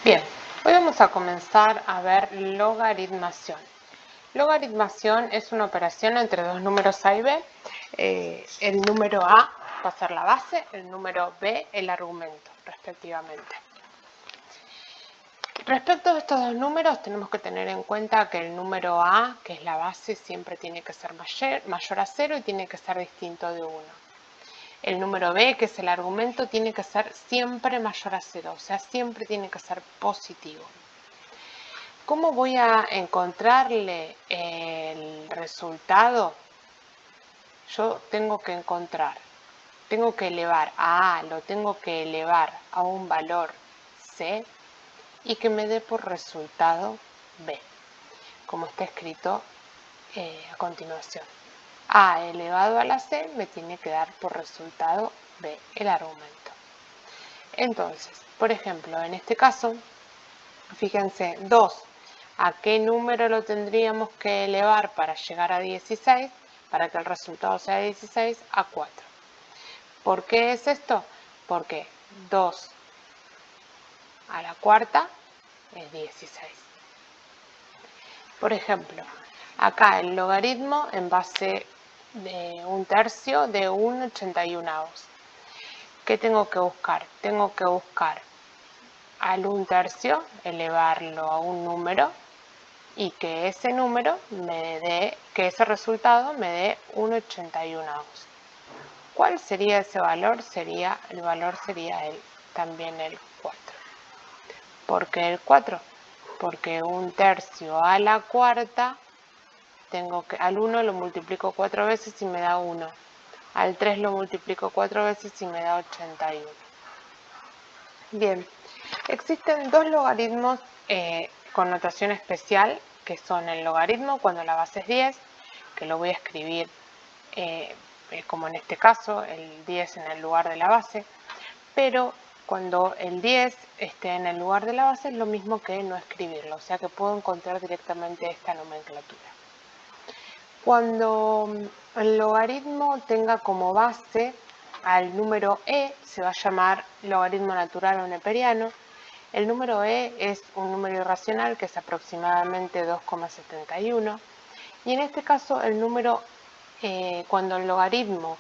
Bien, hoy vamos a comenzar a ver logaritmación. Logaritmación es una operación entre dos números A y B. El número A va a ser la base, el número B el argumento, respectivamente. Respecto a estos dos números, tenemos que tener en cuenta que el número A, que es la base, siempre tiene que ser mayor a 0 y tiene que ser distinto de 1. El número B, que es el argumento, tiene que ser siempre mayor a 0, o sea, siempre tiene que ser positivo. ¿Cómo voy a encontrarle el resultado? Yo tengo que elevar a A, lo tengo que elevar a un valor C y que me dé por resultado B, como está escrito a continuación. A elevado a la C me tiene que dar por resultado B, el argumento. Entonces, por ejemplo, en este caso, fíjense, 2. ¿A qué número lo tendríamos que elevar para llegar a 16? Para que el resultado sea 16, a 4. ¿Por qué es esto? Porque 2 a la cuarta es 16. Por ejemplo, acá el logaritmo en base de 1/3 de 1/81. ¿Qué tengo que buscar? Tengo que buscar al 1/3, elevarlo a un número y que ese número que ese resultado me dé 1/81. ¿Cuál sería ese valor? El valor sería también el 4. ¿Por qué el 4? Porque 1/3 a la cuarta, al 1 lo multiplico 4 veces y me da 1. Al 3 lo multiplico 4 veces y me da 81. Bien, existen dos logaritmos con notación especial, que son el logaritmo cuando la base es 10, que lo voy a escribir como en este caso, el 10 en el lugar de la base, pero cuando el 10 esté en el lugar de la base es lo mismo que no escribirlo, o sea que puedo encontrar directamente esta nomenclatura. Cuando el logaritmo tenga como base al número e, se va a llamar logaritmo natural o neperiano. El número e es un número irracional que es aproximadamente 2,71 y en este caso el número, cuando el logaritmo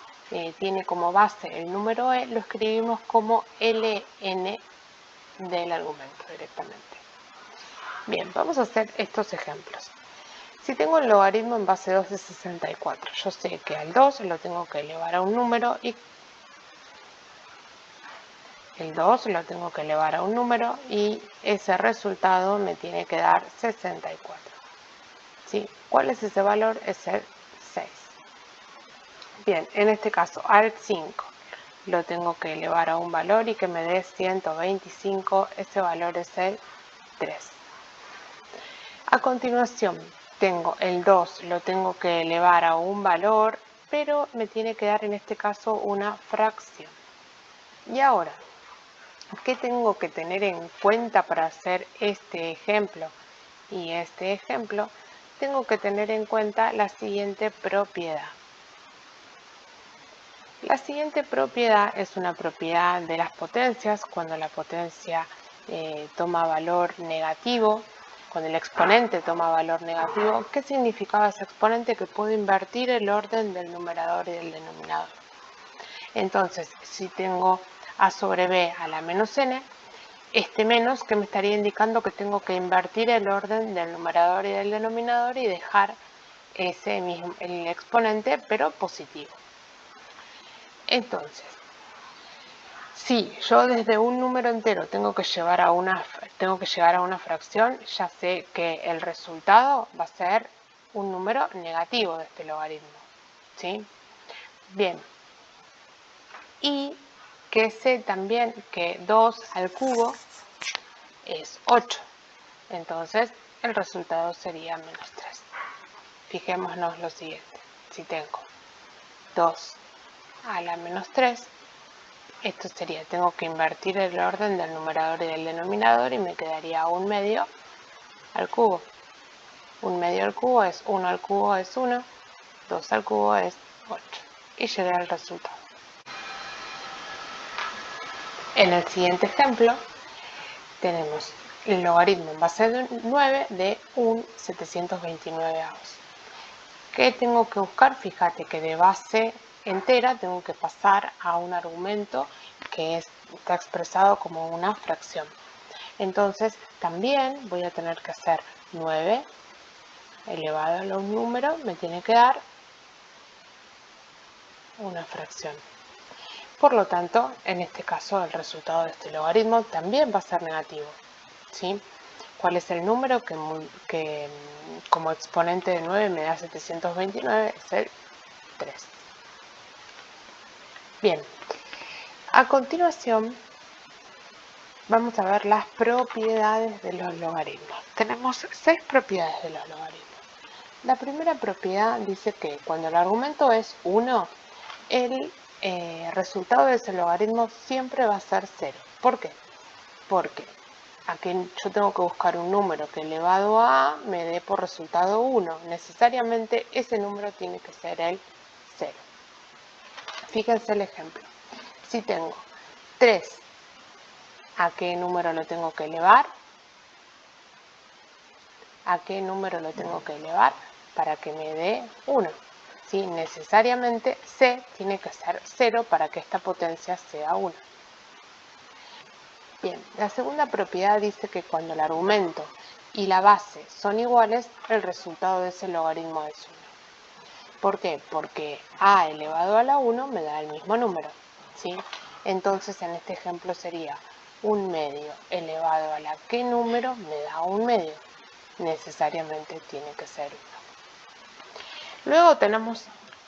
tiene como base el número e, lo escribimos como ln del argumento directamente. Bien, vamos a hacer estos ejemplos. Si tengo el logaritmo en base 2 de 64, yo sé que al 2 lo tengo que elevar a un número y ese resultado me tiene que dar 64. ¿Sí? ¿Cuál es ese valor? Es el 6. Bien, en este caso al 5 lo tengo que elevar a un valor y que me dé 125, ese valor es el 3. A continuación, tengo el 2, lo tengo que elevar a un valor, pero me tiene que dar en este caso una fracción. Y ahora, ¿qué tengo que tener en cuenta para hacer este ejemplo y este ejemplo? Tengo que tener en cuenta la siguiente propiedad. La siguiente propiedad es una propiedad de las potencias, cuando la potencia toma valor negativo, cuando el exponente toma valor negativo. ¿Qué significaba ese exponente? Que puedo invertir el orden del numerador y del denominador. Entonces, si tengo a sobre b a la menos n, este menos que me estaría indicando que tengo que invertir el orden del numerador y del denominador y dejar el exponente pero positivo. Entonces, si yo desde un número entero tengo que llegar a una fracción, ya sé que el resultado va a ser un número negativo de este logaritmo. ¿Sí? Bien. Y que sé también que 2 al cubo es 8. Entonces, el resultado sería menos 3. Fijémonos lo siguiente. Si tengo 2 a la menos 3, esto sería, tengo que invertir el orden del numerador y del denominador y me quedaría 1 medio al cubo. 1 medio al cubo es 1 al cubo es 1, 2 al cubo es 8. Y llegué al resultado. En el siguiente ejemplo tenemos el logaritmo en base de 9 de un 729. ¿Qué tengo que buscar? Fíjate que de base entera tengo que pasar a un argumento que está expresado como una fracción. Entonces también voy a tener que hacer 9 elevado a un número, me tiene que dar una fracción. Por lo tanto, en este caso el resultado de este logaritmo también va a ser negativo, ¿sí? ¿Cuál es el número que como exponente de 9 me da 729? Es el 3. Bien, a continuación vamos a ver las propiedades de los logaritmos. Tenemos 6 propiedades de los logaritmos. La primera propiedad dice que cuando el argumento es 1, el resultado de ese logaritmo siempre va a ser 0. ¿Por qué? Porque aquí yo tengo que buscar un número que elevado a me dé por resultado 1. Necesariamente ese número tiene que ser el 0. Fíjense el ejemplo. Si tengo 3, ¿a qué número lo tengo que elevar? ¿A qué número lo tengo que elevar para que me dé 1? ¿Sí? Necesariamente C tiene que ser 0 para que esta potencia sea 1. Bien, la segunda propiedad dice que cuando el argumento y la base son iguales, el resultado de ese logaritmo es 1. ¿Por qué? Porque a elevado a la 1 me da el mismo número, ¿sí? Entonces en este ejemplo sería 1/2 elevado a la ¿qué número? Me da 1/2. Necesariamente tiene que ser 1. Luego tenemos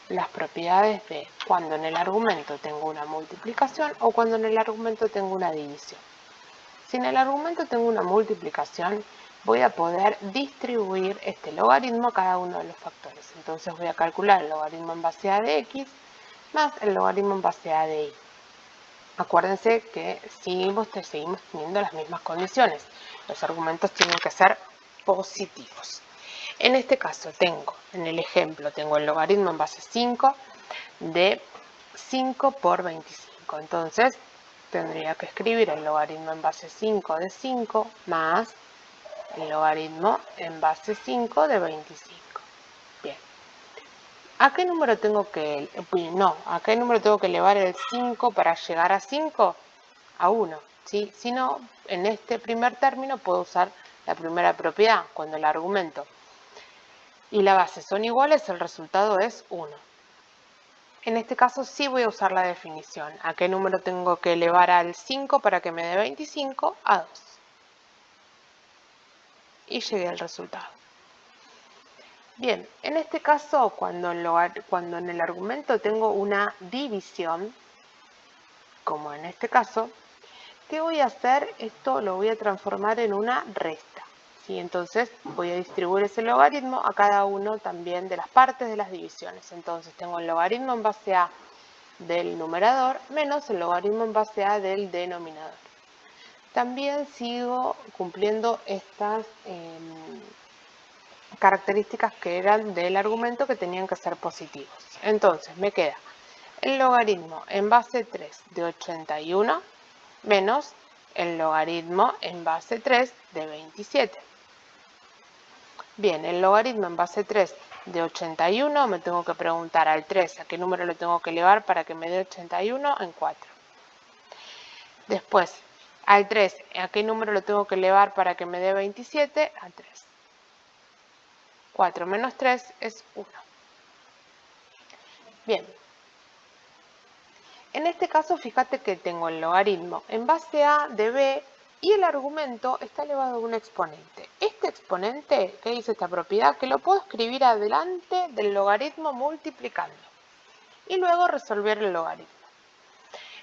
las propiedades de cuando en el argumento tengo una multiplicación o cuando en el argumento tengo una división. Si en el argumento tengo una multiplicación, voy a poder distribuir este logaritmo a cada uno de los factores. Entonces voy a calcular el logaritmo en base a de x más el logaritmo en base a de y. Acuérdense que seguimos teniendo las mismas condiciones. Los argumentos tienen que ser positivos. En este caso en el ejemplo, tengo el logaritmo en base 5 de 5 por 25. Entonces, tendría que escribir el logaritmo en base 5 de 5 más el logaritmo en base 5 de 25. Bien. ¿A qué número tengo que elevar el 5 para llegar a 5? A 1. ¿Sí? Si no, en este primer término puedo usar la primera propiedad. Cuando el argumento y la base son iguales, el resultado es 1. En este caso sí voy a usar la definición. ¿A qué número tengo que elevar al 5 para que me dé 25? A 2. Y llegué al resultado. Bien, en este caso, cuando en el argumento tengo una división, como en este caso, ¿qué voy a hacer? Esto lo voy a transformar en una resta. ¿Sí? Entonces voy a distribuir ese logaritmo a cada uno también de las partes de las divisiones. Entonces tengo el logaritmo en base a del numerador menos el logaritmo en base a del denominador. También sigo cumpliendo estas características que eran del argumento que tenían que ser positivos. Entonces me queda el logaritmo en base 3 de 81 menos el logaritmo en base 3 de 27. Bien, el logaritmo en base 3 de 81, me tengo que preguntar al 3 a qué número lo tengo que elevar para que me dé 81 en 4. Después, al 3, ¿a qué número lo tengo que elevar para que me dé 27? A 3. 4 menos 3 es 1. Bien. En este caso, fíjate que tengo el logaritmo en base a de b y el argumento está elevado a un exponente. Este exponente, ¿qué dice esta propiedad? Que lo puedo escribir adelante del logaritmo multiplicando y luego resolver el logaritmo.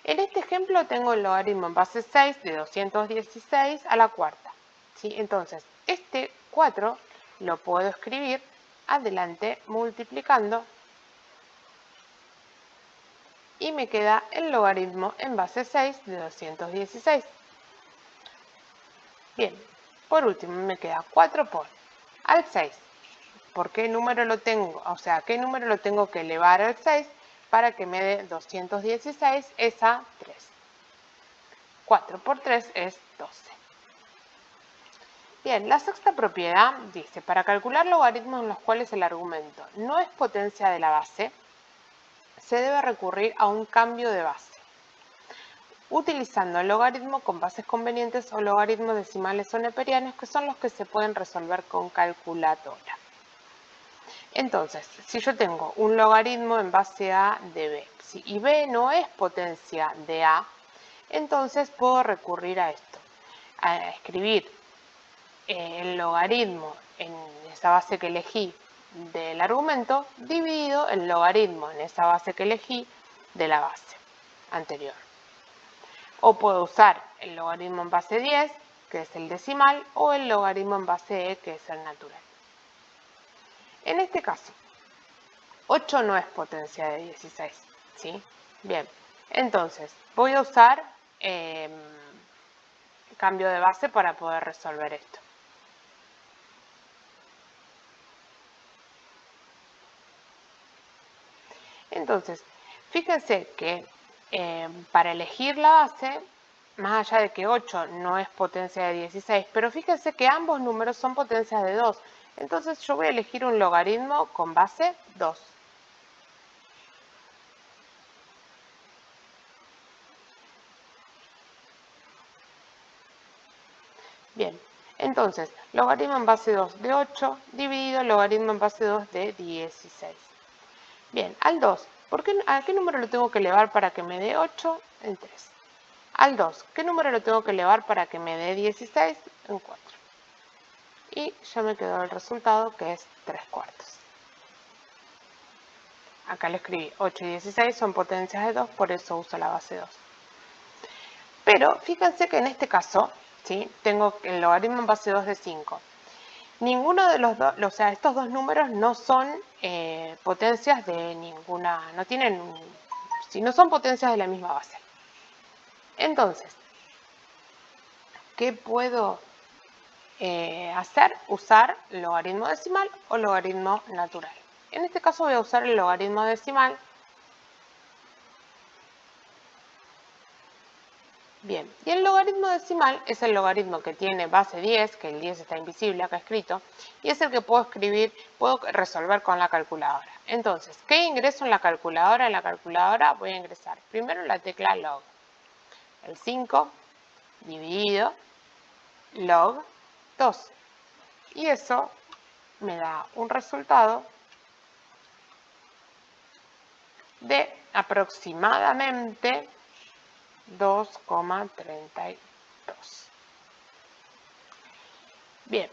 En este ejemplo tengo el logaritmo en base 6 de 216 a la cuarta. ¿Sí? Entonces, este 4 lo puedo escribir adelante multiplicando y me queda el logaritmo en base 6 de 216. Bien, por último me queda 4 por al 6. ¿Por qué número lo tengo? O sea, ¿qué número lo tengo que elevar al 6 para que me dé 216? Es a 3. 4 por 3 es 12. Bien, la sexta propiedad dice, para calcular logaritmos en los cuales el argumento no es potencia de la base, se debe recurrir a un cambio de base, utilizando el logaritmo con bases convenientes o logaritmos decimales o neperianos, que son los que se pueden resolver con calculadora. Entonces, si yo tengo un logaritmo en base a de b, y b no es potencia de a, entonces puedo recurrir a esto, a escribir el logaritmo en esa base que elegí del argumento dividido el logaritmo en esa base que elegí de la base anterior. O puedo usar el logaritmo en base 10, que es el decimal, o el logaritmo en base e, que es el natural. En este caso, 8 no es potencia de 16, ¿sí? Bien, entonces voy a usar cambio de base para poder resolver esto. Entonces, fíjense que para elegir la base, más allá de que 8 no es potencia de 16, pero fíjense que ambos números son potencias de 2. Entonces yo voy a elegir un logaritmo con base 2. Bien, entonces, logaritmo en base 2 de 8 dividido logaritmo en base 2 de 16. Bien, al 2, ¿a qué número lo tengo que elevar para que me dé 8? En 3. Al 2, ¿qué número lo tengo que elevar para que me dé 16? En 4. Y ya me quedó el resultado, que es 3/4. Acá le escribí 8 y 16 son potencias de 2, por eso uso la base 2. Pero fíjense que en este caso, ¿sí?, tengo el logaritmo en base 2 de 5. Ninguno de los dos, o sea, estos dos números no son potencias de ninguna, no tienen, si no son potencias de la misma base. Entonces, ¿qué puedo hacer? Usar logaritmo decimal o logaritmo natural. En este caso voy a usar el logaritmo decimal. Bien, y el logaritmo decimal es el logaritmo que tiene base 10, que el 10 está invisible acá escrito, y es el que puedo resolver con la calculadora. Entonces, ¿qué ingreso en la calculadora? En la calculadora voy a ingresar primero la tecla log. El 5 dividido log 2. Y eso me da un resultado de aproximadamente 2,32. Bien,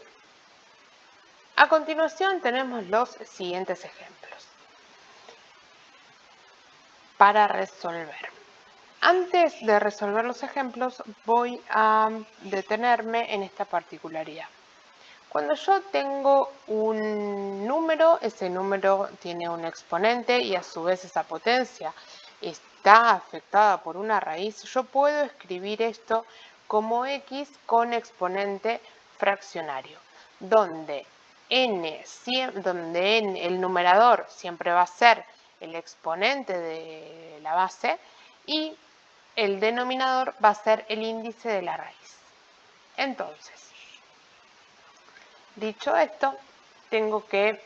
a continuación tenemos los siguientes ejemplos para resolver. Antes de resolver los ejemplos, voy a detenerme en esta particularidad. Cuando yo tengo un número, ese número tiene un exponente y a su vez esa potencia está afectada por una raíz, yo puedo escribir esto como x con exponente fraccionario, donde el numerador siempre va a ser el exponente de la base y el denominador va a ser el índice de la raíz. Entonces, dicho esto, tengo que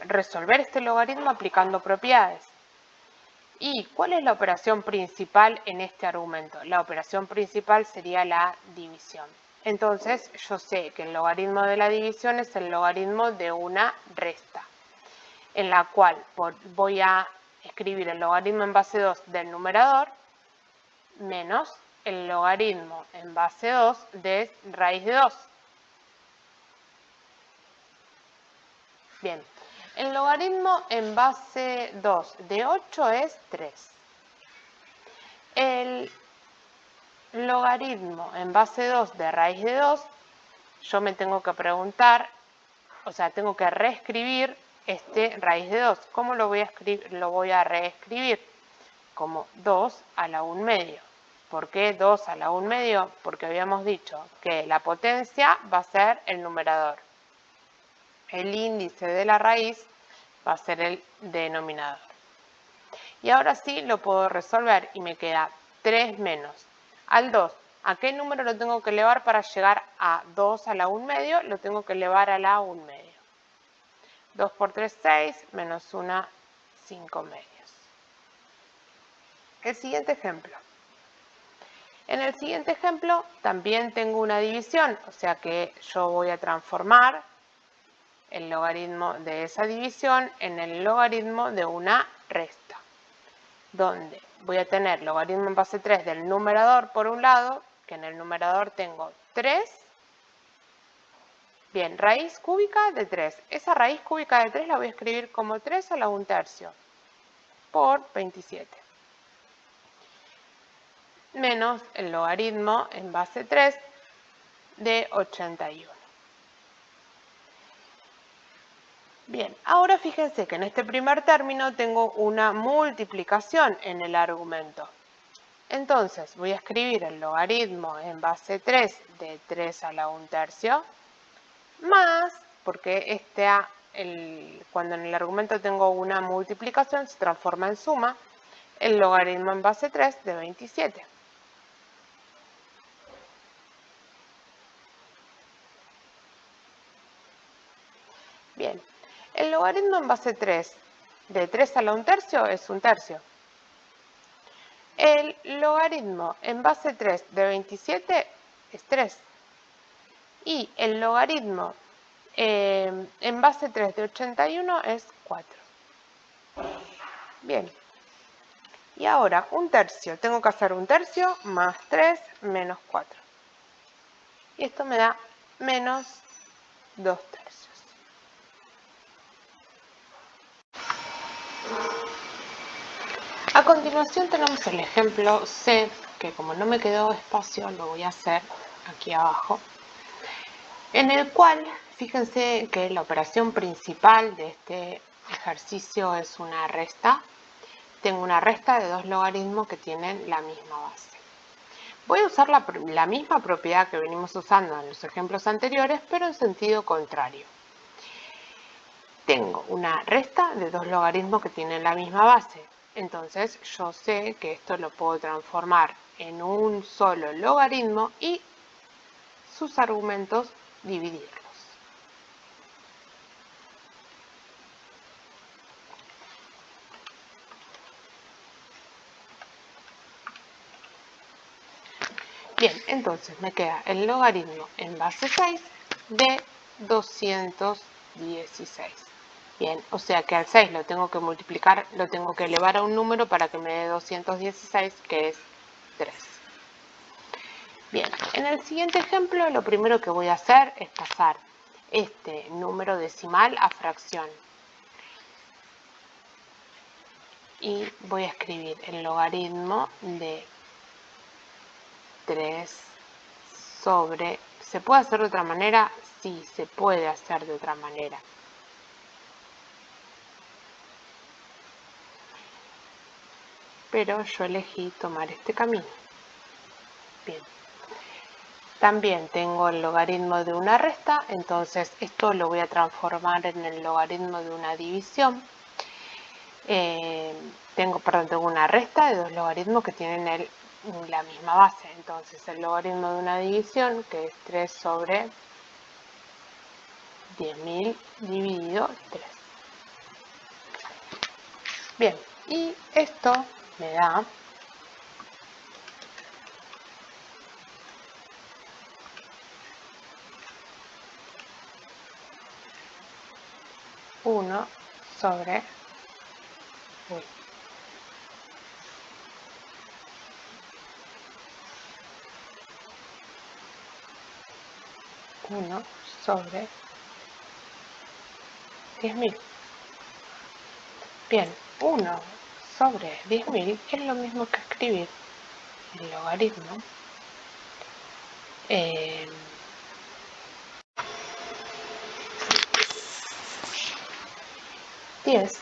resolver este logaritmo aplicando propiedades. ¿Y cuál es la operación principal en este argumento? La operación principal sería la división. Entonces, yo sé que el logaritmo de la división es el logaritmo de una resta, en la cual voy a escribir el logaritmo en base 2 del numerador menos el logaritmo en base 2 de raíz de 2. Bien, el logaritmo en base 2 de 8 es 3. El logaritmo en base 2 de raíz de 2, yo me tengo que preguntar, o sea, tengo que reescribir este raíz de 2. ¿Cómo lo voy a escribir? Lo voy a reescribir como 2 a la 1 medio. ¿Por qué 2 a la 1 medio? Porque habíamos dicho que la potencia va a ser el numerador. El índice de la raíz va a ser el denominador. Y ahora sí lo puedo resolver y me queda 3 menos. Al 2, ¿A qué número lo tengo que elevar para llegar a 2 a la 1 medio? Lo tengo que elevar a la 1 medio. 2 por 3, 6, menos 1, 5 medios. El siguiente ejemplo. En el siguiente ejemplo también tengo una división, o sea que yo voy a transformar el logaritmo de esa división en el logaritmo de una resta, donde voy a tener logaritmo en base 3 del numerador por un lado, que en el numerador tengo 3. Bien, raíz cúbica de 3. Esa raíz cúbica de 3 la voy a escribir como 3 a la 1/3 por 27. Menos el logaritmo en base 3 de 81. Bien, ahora fíjense que en este primer término tengo una multiplicación en el argumento. Entonces voy a escribir el logaritmo en base 3 de 3 a la 1/3 más, porque cuando en el argumento tengo una multiplicación se transforma en suma, el logaritmo en base 3 de 27. Bien, el logaritmo en base 3 de 3 a la 1/3 es 1/3. El logaritmo en base 3 de 27 es 3. Y el logaritmo en base 3 de 81 es 4. Bien. Y ahora 1/3. Tengo que hacer 1/3 más 3 menos 4. Y esto me da menos 2/3. A continuación tenemos el ejemplo C, que como no me quedó espacio lo voy a hacer aquí abajo, en el cual fíjense que la operación principal de este ejercicio es una resta. Tengo una resta de dos logaritmos que tienen la misma base. Voy a usar la misma propiedad que venimos usando en los ejemplos anteriores, pero en sentido contrario. Tengo una resta de dos logaritmos que tienen la misma base. Entonces yo sé que esto lo puedo transformar en un solo logaritmo y sus argumentos dividirlos. Bien, entonces me queda el logaritmo en base 6 de 216. Bien, o sea que al 6 lo tengo que multiplicar, lo tengo que elevar a un número para que me dé 216, que es 3. Bien, en el siguiente ejemplo lo primero que voy a hacer es pasar este número decimal a fracción. Y voy a escribir el logaritmo de 3 sobre... ¿Se puede hacer de otra manera? Sí, se puede hacer de otra manera. Pero yo elegí tomar este camino. Bien. También tengo el logaritmo de una resta, entonces esto lo voy a transformar en el logaritmo de una división. Tengo una resta de dos logaritmos que tienen la misma base. Entonces el logaritmo de una división, que es 3 sobre 10.000 dividido 3. Bien, y esto me da 1 sobre 1 sobre 10.000. Bien, 1 sobre 10.000 es lo mismo que escribir el logaritmo 10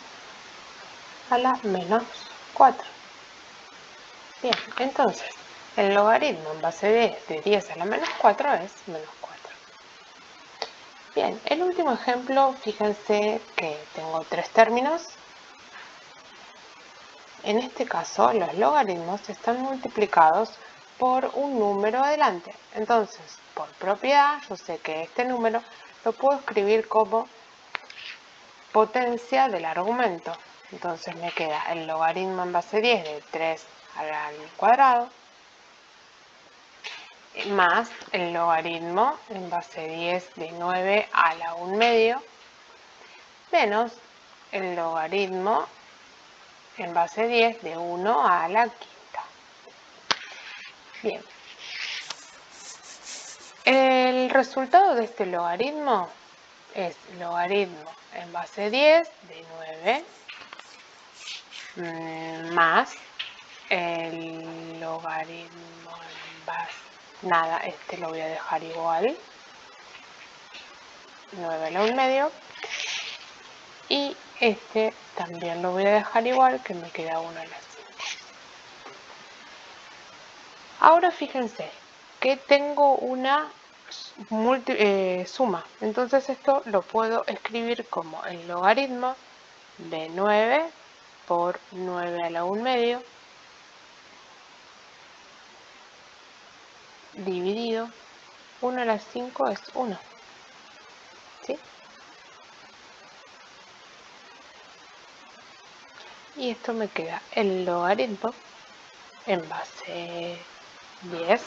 a la menos 4. Bien, entonces el logaritmo en base de 10 a la menos 4 es menos 4. Bien, el último ejemplo, fíjense que tengo tres términos. En este caso, los logaritmos están multiplicados por un número adelante. Entonces, por propiedad, yo sé que este número lo puedo escribir como potencia del argumento. Entonces me queda el logaritmo en base 10 de 3 al cuadrado más el logaritmo en base 10 de 9 a la 1 medio menos el logaritmo en base 10 de 1 a la quinta. Bien. El resultado de este logaritmo es logaritmo en base 10 de 9 más el logaritmo en base... Nada, este lo voy a dejar igual. 9 a la 1 medio. Y este también lo voy a dejar igual, que me queda 1 a la 5. Ahora fíjense que tengo una suma. Entonces esto lo puedo escribir como el logaritmo de 9 por 9 a la 1 medio dividido 1 a la 5 es 1. ¿Sí? Y esto me queda el logaritmo en base 10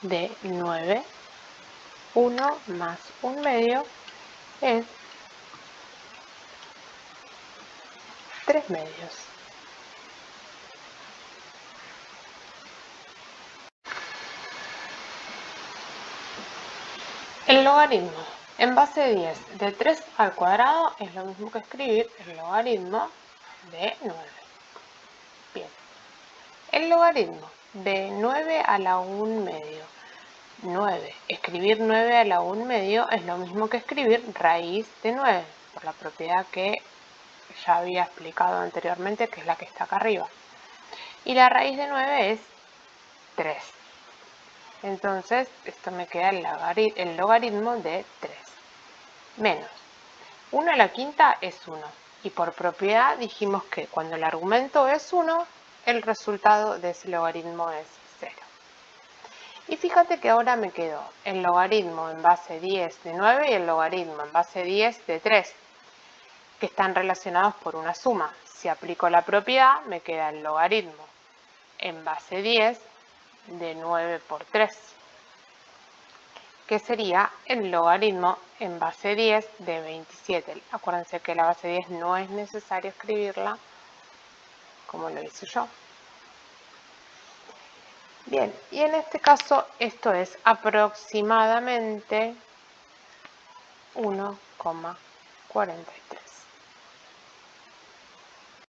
de 9. 1 más 1 medio es 3 medios. El logaritmo en base 10 de 3 al cuadrado es lo mismo que escribir el logaritmo de 9. Bien. El logaritmo de 9 a la 1 medio. 9. Escribir 9 a la 1 medio es lo mismo que escribir raíz de 9, por la propiedad que ya había explicado anteriormente, que es la que está acá arriba. Y la raíz de 9 es 3. Entonces, esto me queda el logaritmo de 3. Menos 1 a la quinta es 1. Y por propiedad dijimos que cuando el argumento es 1, el resultado de ese logaritmo es 0. Y fíjate que ahora me quedó el logaritmo en base 10 de 9 y el logaritmo en base 10 de 3, que están relacionados por una suma. Si aplico la propiedad, me queda el logaritmo en base 10 de 9 por 3, que sería el logaritmo en base 10 de 27. Acuérdense que la base 10 no es necesario escribirla como lo hice yo. Bien, y en este caso esto es aproximadamente 1,43.